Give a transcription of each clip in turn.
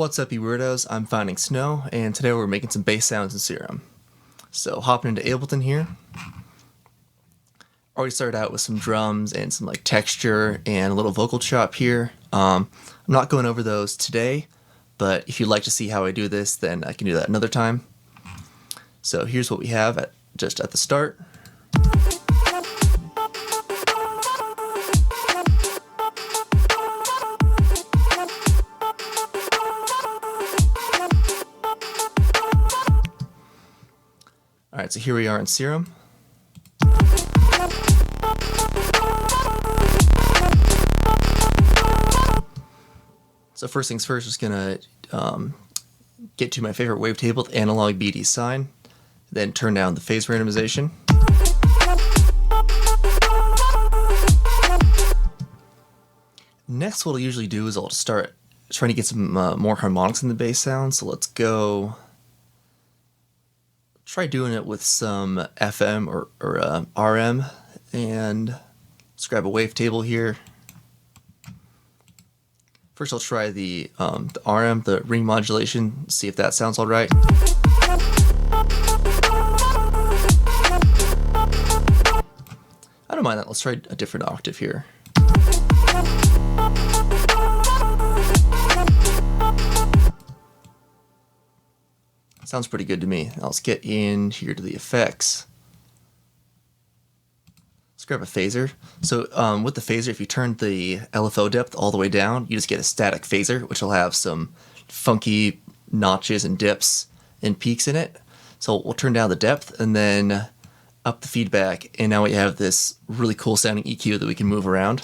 What's up, you weirdos? I'm Finding Snow, and today we're making some bass sounds in Serum. So hopping into Ableton here. Already started out with some drums and some like texture and a little vocal chop here. I'm not going over those today, but if you'd like to see how I do this, then I can do that another time. So here's what we have just at the start. Alright, so here we are in Serum. So first things first, just gonna get to my favorite wavetable, the analog BD sine, then turn down the phase randomization. Next, what I'll usually do is I'll start trying to get some more harmonics in the bass sound. So let's go. Try doing it with some FM or RM, and let's grab a wavetable here. First I'll try the RM, the ring modulation, see if that sounds all right. I don't mind that, let's try a different octave here. Sounds pretty good to me. Now let's get in here to the effects. Let's grab a phaser. So with the phaser, if you turn the LFO depth all the way down, you just get a static phaser, which will have some funky notches and dips and peaks in it. So we'll turn down the depth and then up the feedback, and now we have this really cool sounding EQ that we can move around.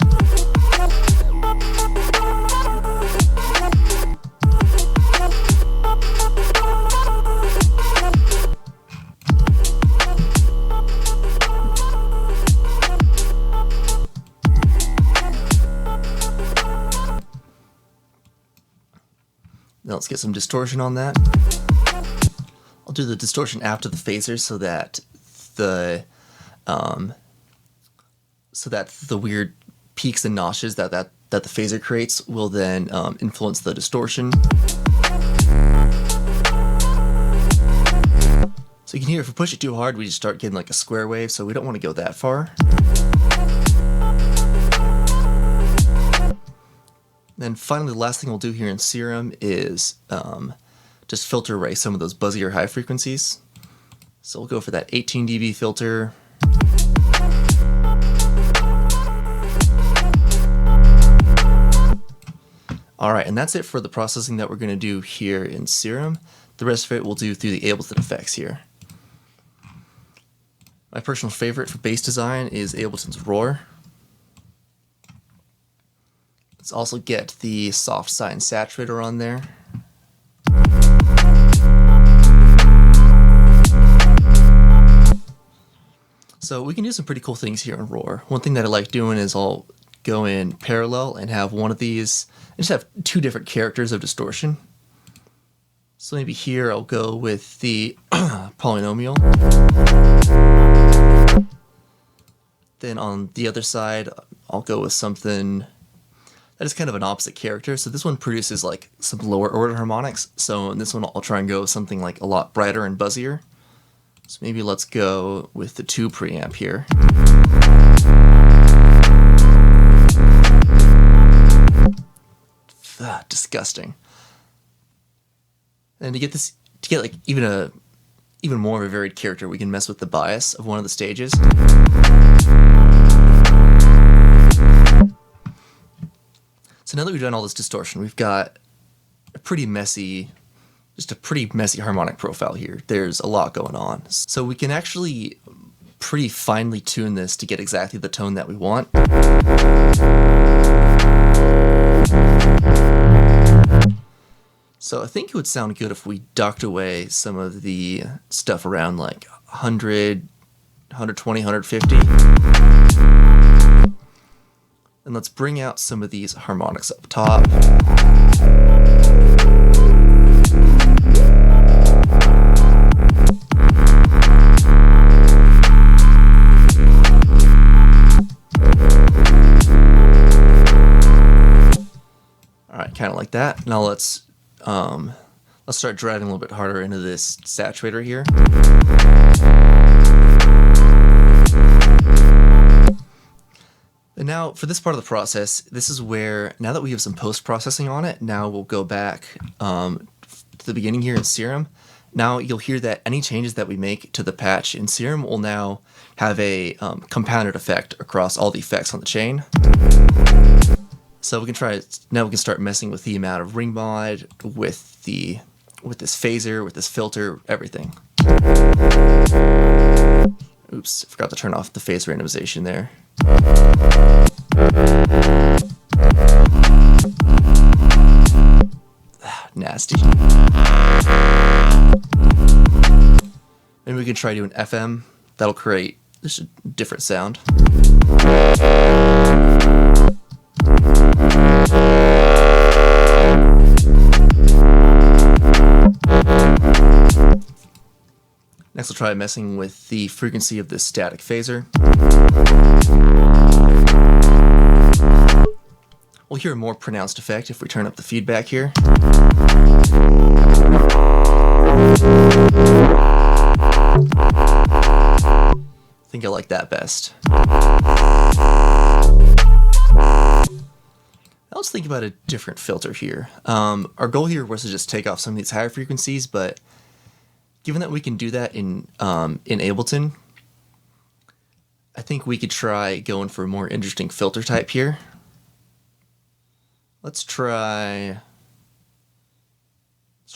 Now let's get some distortion on that. I'll do the distortion after the phaser so that the weird peaks and notches that the phaser creates will then influence the distortion. So you can hear if we push it too hard, we just start getting like a square wave, so we don't want to go that far. Then finally, the last thing we'll do here in Serum is just filter away some of those buzzier high frequencies. So we'll go for that 18 dB filter. Alright, and that's it for the processing that we're going to do here in Serum. The rest of it we'll do through the Ableton effects here. My personal favorite for bass design is Ableton's Roar. Let's also get the soft sine saturator on there. So we can do some pretty cool things here in Roar. One thing that I like doing is I'll go in parallel and have one of these, and just have two different characters of distortion. So maybe here I'll go with the polynomial. Then on the other side, I'll go with something that is kind of an opposite character. So this one produces like some lower order harmonics. So in this one I'll try and go with something like a lot brighter and buzzier. So maybe let's go with the 2 preamp here. Disgusting. And to get like even more of a varied character, we can mess with the bias of one of the stages. So now that we've done all this distortion, we've got a pretty messy harmonic profile here. There's a lot going on. So we can actually pretty finely tune this to get exactly the tone that we want. So I think it would sound good if we ducked away some of the stuff around like 100, 120, 150. And let's bring out some of these harmonics up top. Alright, kind of like that. Now let's let's start driving a little bit harder into this saturator here. And now for this part of the process, this is where, now that we have some post-processing on it, now we'll go back to the beginning here in Serum. Now you'll hear that any changes that we make to the patch in Serum will now have a compounded effect across all the effects on the chain. So we can try, now we can start messing with the amount of ring mod, with this phaser, with this filter, everything. Oops, I forgot to turn off the phase randomization there. Nasty. Maybe we can try doing FM. That'll create just a different sound. Next we'll try messing with the frequency of this static phaser. We'll hear a more pronounced effect if we turn up the feedback here. I think I like that best. Let's think about a different filter here. Our goal here was to just take off some of these higher frequencies, but given that we can do that in Ableton, I think we could try going for a more interesting filter type here. Let's try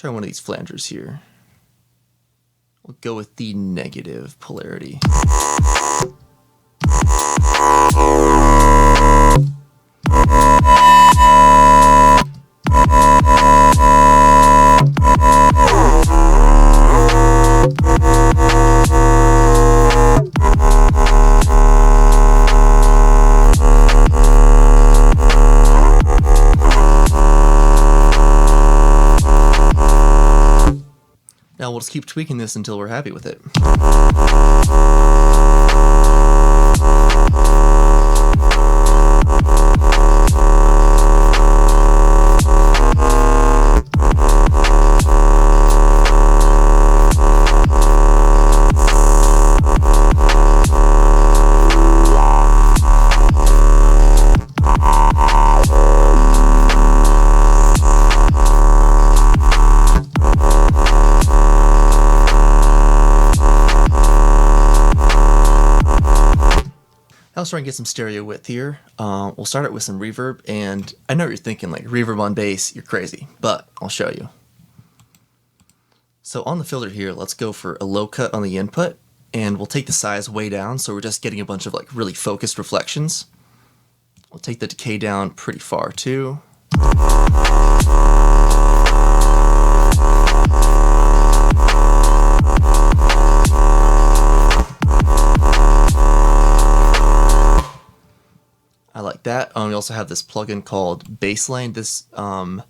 one of these flangers here. We'll go with the negative polarity. Now we'll just keep tweaking this until we're happy with it. Now let's try and get some stereo width here. We'll start it with some reverb, and I know what you're thinking, like reverb on bass, you're crazy, but I'll show you. So on the filter here, let's go for a low cut on the input, and we'll take the size way down so we're just getting a bunch of like really focused reflections. We'll take the decay down pretty far too. I like that. We also have this plugin called Bassline. This what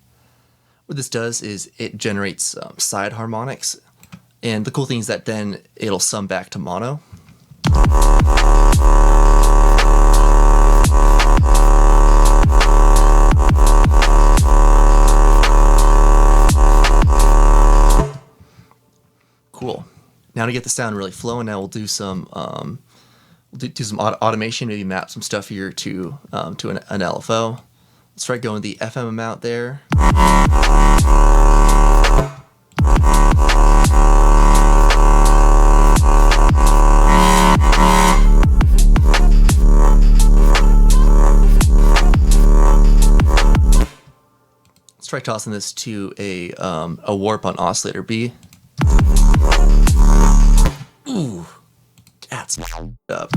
this does is it generates side harmonics, and the cool thing is that then it'll sum back to mono. Cool. Now to get the sound really flowing, now we'll do some automation, maybe map some stuff here to an LFO. Let's try going the FM amount there. Let's try tossing this to a warp on oscillator B. Ooh. That's up.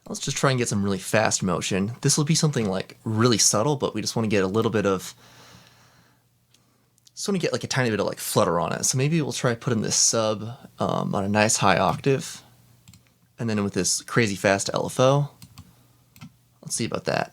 Let's just try and get some really fast motion. This will be something like really subtle, but we just want to get a little bit of, just want to get like a tiny bit of like flutter on it. So maybe we'll try putting this sub on a nice high octave, and then with this crazy fast LFO. Let's see about that.